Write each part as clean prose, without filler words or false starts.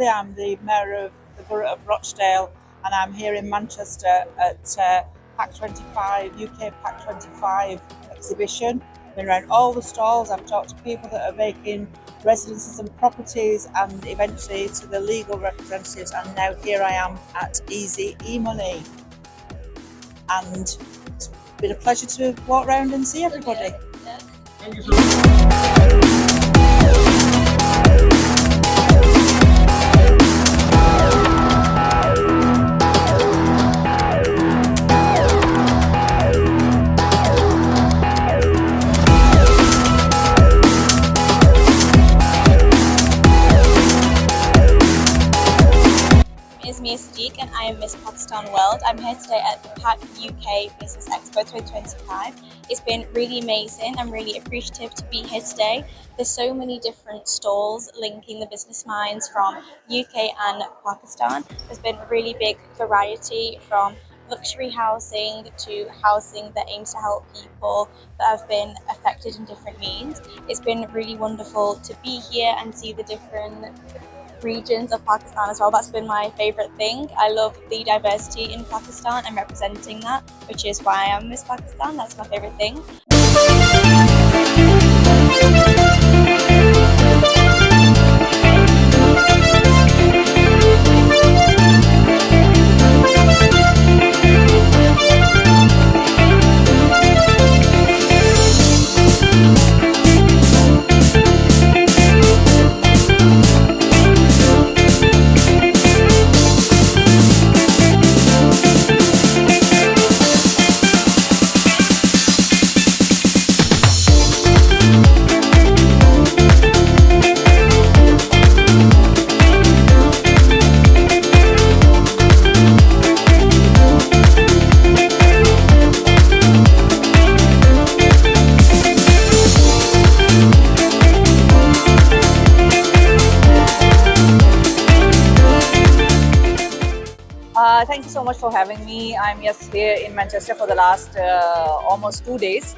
I'm the Mayor of the Borough of Rochdale, and I'm here in Manchester at Pack 25, UK Pack 25 exhibition. I've been around all the stalls, I've talked to people that are making residences and properties, and eventually to the legal representatives, and now here I am at Easy eMoney. And it's been a pleasure to walk around and see everybody. Thank you so much. Is Mia Sadiq and I am Miss Pakistan World. I'm here today at the Pack UK Business Expo 2025. It's been really amazing. I'm really appreciative to be here today. There's so many different stalls linking the business minds from UK and Pakistan. There's been a really big variety from luxury housing to housing that aims to help people that have been affected in different means. It's been really wonderful to be here and see the different regions of Pakistan as well. That's been my favorite thing. I love the diversity in Pakistan and representing that, which is why I am Miss Pakistan. That's my favorite thing. Thank you so much for having me. I'm here in Manchester for the last almost 2 days,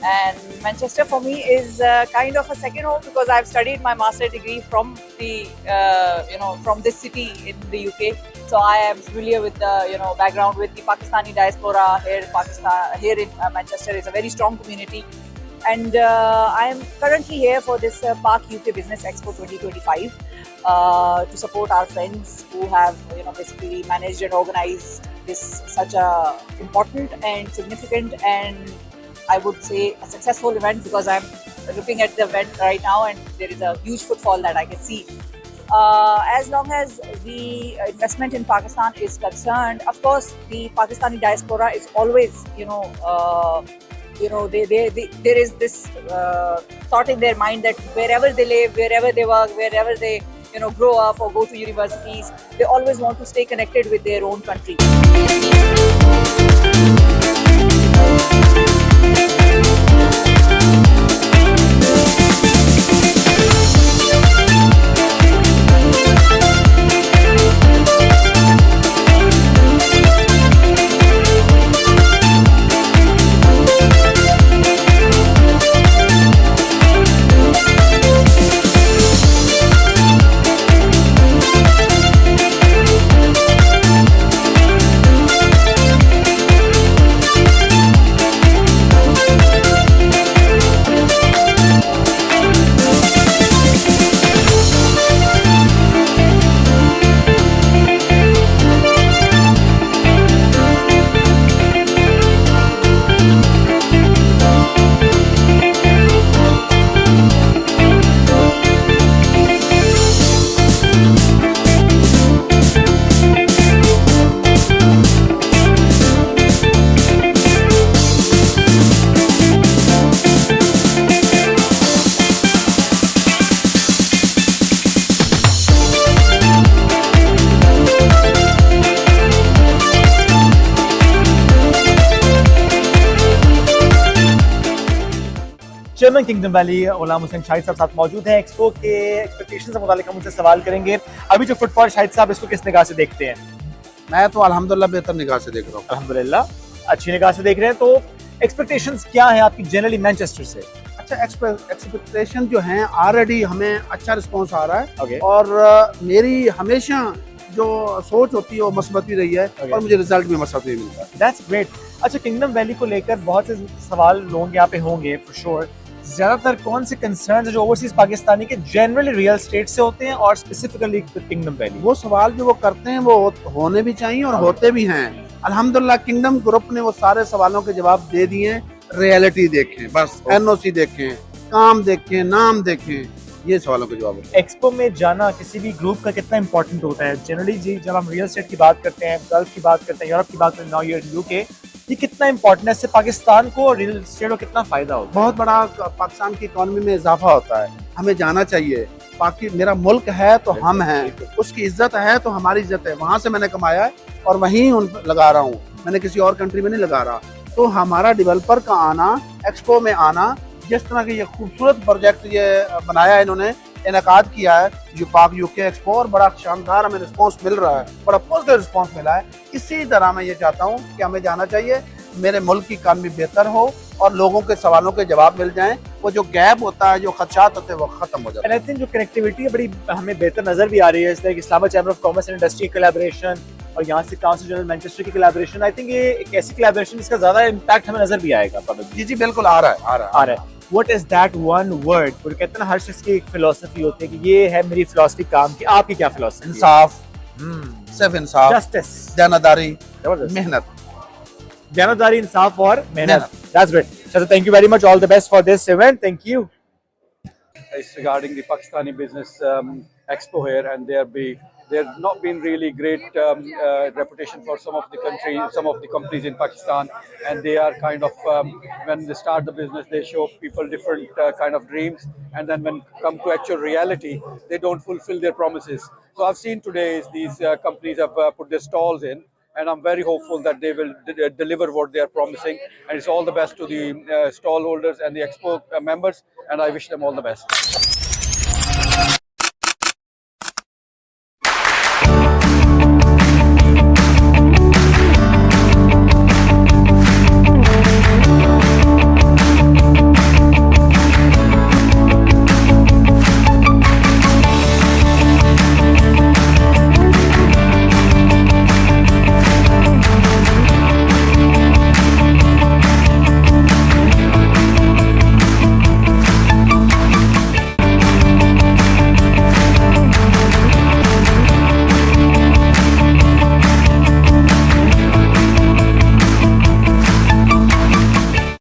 and Manchester for me is kind of a second home because I've studied my master's degree from the from this city in the UK. So I am familiar with the background with the Pakistani diaspora here in Pakistan. Here in Manchester is a very strong community, and I am currently here for this Park UK Business Expo 2025. To support our friends who have basically managed and organized this such a important and significant and I would say a successful event, because I'm looking at the event right now and there is a huge footfall that I can see. As long as the investment in Pakistan is concerned, of course the Pakistani diaspora is always there is this thought in their mind that wherever they live, wherever they work, wherever they grow up or go to universities, they always want to stay connected with their own country. Chairman kingdom valley Ghulam Hussain Shahid साहब साथ मौजूद हैं। Expo के expectation से मुतालिक हम उनसे सवाल करेंगे। अभी जो फुटफॉल शाहिद साहब इसको किस निगाह से देखते हैं? मैं तो अल्हम्दुलिल्लाह बेहतर निगाह से देख रहा हूँ। अल्हम्दुलिल्लाह अच्छी निगाह से देख रहे हैं। तो एक्सपेक्टेशंस क्या है आपकी जनरली मैनचेस्टर से? अच्छा एक्सपेक्टेशन जो हैं ऑलरेडी हमें अच्छा रिस्पॉन्स आ रहा है Okay. और मेरी हमेशा जो सोच होती है वो मस्बत ही रही है Okay. और मुझे रिजल्ट भी मस्बत ही मिलता है। That's great. अच्छा, किंगडम वैली को लेकर बहुत से सवाल लोग यहाँ पे होंगे फॉर श्योर। ज्यादातर कौन से कंसर्न्स जो ओवरसीज पाकिस्तानी के जनरली रियल स्टेट से होते हैं और स्पेसिफिकली किंगडम वैली? वो सवाल जो वो करते हैं वो होने भी चाहिए और होते भी हैं। अल्हम्दुलिल्लाह किंगडम ग्रुप ने वो सारे सवालों के जवाब दे दिए। रियलिटी देखें, बस एनओसी देखें, काम देखें, नाम देखें, ये सवालों के जवाब होते हैं। एक्सपो में जाना किसी भी ग्रुप का कितना इंपॉर्टेंट होता है? जनरली जी जब हम रियल स्टेट की बात करते हैं, गल्फ की बात करते हैं, यूरोप की बात करते हैं, नाउ यूर यूके, ये कितना इंपॉर्टेंट है? इससे पाकिस्तान को और रियल स्टेट को कितना फायदा होगा? बहुत बड़ा पाकिस्तान की इकोनॉमी में इजाफा होता है। हमें जाना चाहिए मेरा मुल्क है तो हम हैं, उसकी इज्जत है तो हमारी इज्जत है। वहाँ से मैंने कमाया है और वहीं लगा रहा हूँ, मैंने किसी और कंट्री में नहीं लगा रहा। तो हमारा डेवलपर का आना, एक्सपो में आना, जिस तरह की ये खूबसूरत प्रोजेक्ट ये बनाया है, इन्होंने इनकाद किया है जो पाक यूके एक्सपो, और बड़ा शानदार हमें रिस्पांस मिल रहा है, बड़ा पॉजिटिव रिस्पांस मिला है। इसी तरह मैं ये चाहता हूँ कि हमें जाना चाहिए, मेरे मुल्क की इकानमी बेहतर हो और लोगों के सवालों के जवाब मिल जाएं। वो जो गैप होता है, जो खदशात होते हैं, वो खत्म हो जाए। एंड आई थिंक जो कनेक्टिविटी है बड़ी हमें बेहतर नजर भी आ रही है, इसलिए Islamabad chamber of commerce and industry collaboration और यहाँ से काउंसिल जनरल मैनचेस्टर की कोलैबोरेशन, आई थिंक ये एक ऐसी कोलैबोरेशन जिसका ज्यादा इम्पैक्ट हमें नजर भी आएगा। जी जी बिल्कुल आ रहा है, आ रहा है। What is that one word? वो कहते हैं ना हर चीज की एक फिलोसफी होती है कि ये है मेरी फिलोसफी काम की। आपकी क्या फिलोसफी? इंसाफ, सिर्फ इंसाफ, जस्टिस, जानदारी, जबरदस्त, मेहनत, जानदारी, इंसाफ और मेहनत। That's great. So thank you very much. All the best for this event. Thank you. It's regarding the Pakistani business expo here, and there's not been really great reputation for some of the companies in Pakistan, and they are kind of when they start the business, they show people different kind of dreams, and then when come to actual reality, they don't fulfill their promises. So I've seen today is these companies have put their stalls in, and I'm very hopeful that they will deliver what they are promising. And it's all the best to the stall holders and the expo members, and I wish them all the best.